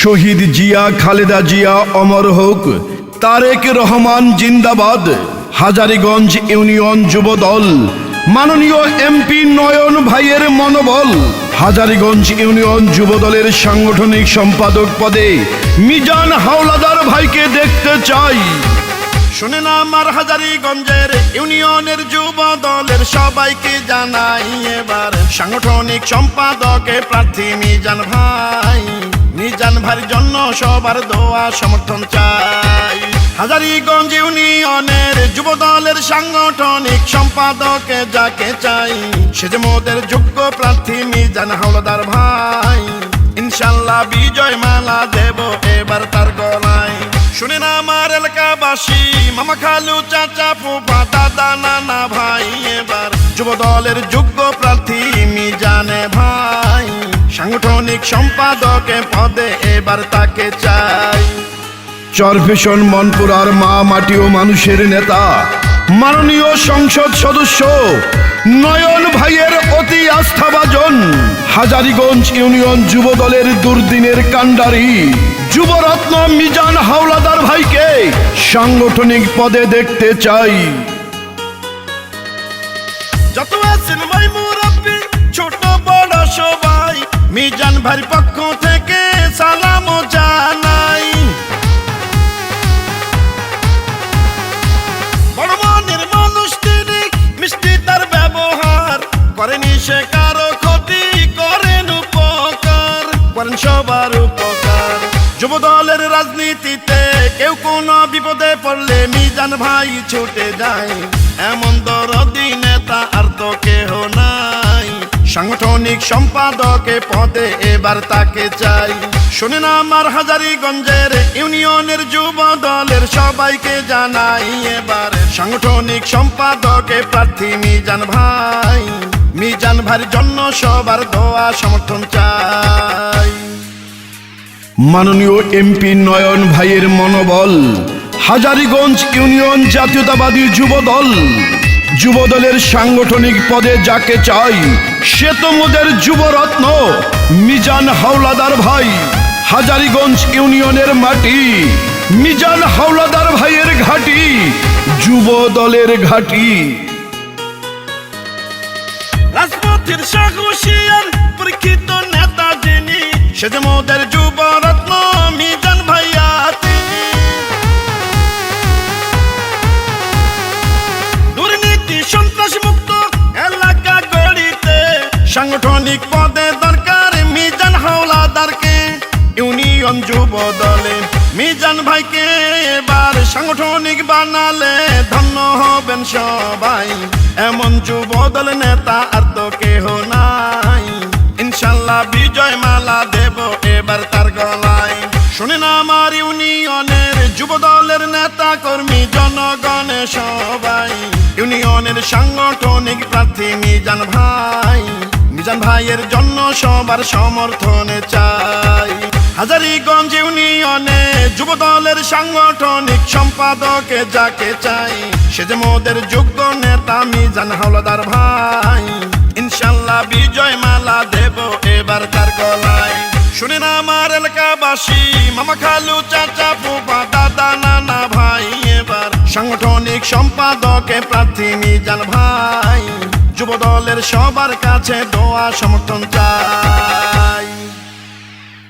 শহীদ জিয়া, খালেদা জিয়া অমর হোক, তারেক রহমান জিন্দাবাদ। হাজারীগঞ্জ ইউনিয়ন যুবদল মাননীয় এমপি নয়ন ভাইয়ের মনোবল। হাজারীগঞ্জ ইউনিয়ন যুবদলের সাংগঠনিক সম্পাদক পদে মিজান হাওলাদার ভাইকে দেখতে চাই। শুনেন আমার হাজারীগঞ্জের ইউনিয়নের যুব দলের সবাইকে জানাই এবার সাংগঠনিক সম্পাদকে প্রার্থী মিজান ভাই। মিজান ভাইয়ের জন্য সবার দোয়া সমর্থন চাই। হাজারীগঞ্জ ইউনিয়নের যুব দলের সাংগঠনিক সম্পাদকে যাকে চাই, সে যে মোদের যোগ্য প্রার্থী মিজান হাওলাদার ভাই। ইনশাল্লাহ বিজয় মালা দেব এবার তার গলায়। শুনেন আমার এলাকাবাসী, মামা খালু চাচা ফুফা দাদা নানা ভাই, এবার যুব দলের যোগ্য প্রার্থী মিজানে ভাই। সাংগঠনিক সম্পাদকে পদে এবার তাকে চাই। চরফেশন মনপুরার মা মাটি ও মানুষের নেতা মাননীয় সংসদ সদস্য নয়ন ভাইয়ের অতি আস্থাভাজন হাজারীগঞ্জ ইউনিয়ন যুব দলের দুর্দিনের কাণ্ডারি যুবরত্ন মিজান হাওলাদার ভাইকে সাংগঠনিক পদে দেখতে চাই। যত আছেন ভাই মুরব্বি ছোট বড় সবাই, মিজান ভাইয়ের পক্ষ থেকে সালাম জানাই। বড় মনের মানুষ তিনি, মিষ্টি তার ব্যবহার, করেনি সে কারো ক্ষতি, করেন উপকার, করেন সবার উপকার। যুব দলের রাজনীতিতে কেউ কোনো বিপদে পড়লে মিজান ভাই ছুটে যায়, এমন দরদি নেতা আর তো কেহ নাই। সাংগঠনিক সম্পাদকে পদে এবার তাকে চাই। শুনেন আমার হাজারীগঞ্জের ইউনিয়নের যুব দলের সবাইকে জানাই এবার সাংগঠনিক সম্পাদকে প্রার্থী মিজান ভাই। মিজান ভাইয়ের জন্য সবার দোয়া সমর্থন চাই। মাননীয় এমপি নয়ন ভাইয়ের মনোবল হাজারীগঞ্জ ইউনিয়ন জাতীয়তাবাদী যুবদল যুবদলের সাংগঠনিক পদে যাকে চাই, সে তো মোদের যুবরত্ন মিজান হাওলাদার ভাই। হাজারীগঞ্জ ইউনিয়নের মাটি মিজান হাওলাদার ভাইয়ের ঘাঁটি, যুবদলের ঘাঁটি। রাজপথের সাহসিয়ার পরীক্ষিত নেতা যিনি, সে যে মোদের যুবরত্ন মিজান ভাইয়া তিনি। দুর্নীতি সন্ত্রাস মুক্ত এলাকা গড়িতে সাংগঠনিক পদে দরকার মিজান হাওলাদারকে। ইউনিয়ন যুব দলে মিজান ভাইকে এবার সাংগঠনিক বানালে ধন্য হবেন সবাই, এমন যুব দল নেতা আর তো কেহ নাই। ইনশাল্লাহ বিজয় মালা দেব এবার তার গলায়। শুনেন আমার ইউনিয়নের যুব দলের নেতা কর্মী জনগণে সবাই, ইউনিয়নের সাংগঠনিক প্রার্থী মিজান ভাই। মিজান ভাইয়ের জন্য সবার সমর্থনে চাই। হাজারীগঞ্জ ইউনিয়নে যুব দলের সাংগঠনিক সম্পাদকে যাকে চাই, সে যে মোদের যোগ্য নেতা মিজান হাওলাদার ভাই। ইনশাল্লাহ বিজয় মালা দেব এবার তার গলায়। শুনেন আমার এলাকাবাসী, মামা খালু চাচা ফুফা দাদা নানা ভাই, এবার সাংগঠনিক সম্পাদকে প্রার্থী মিজান ভাই। যুব দলের সবার কাছে দোয়া সমর্থন চাই।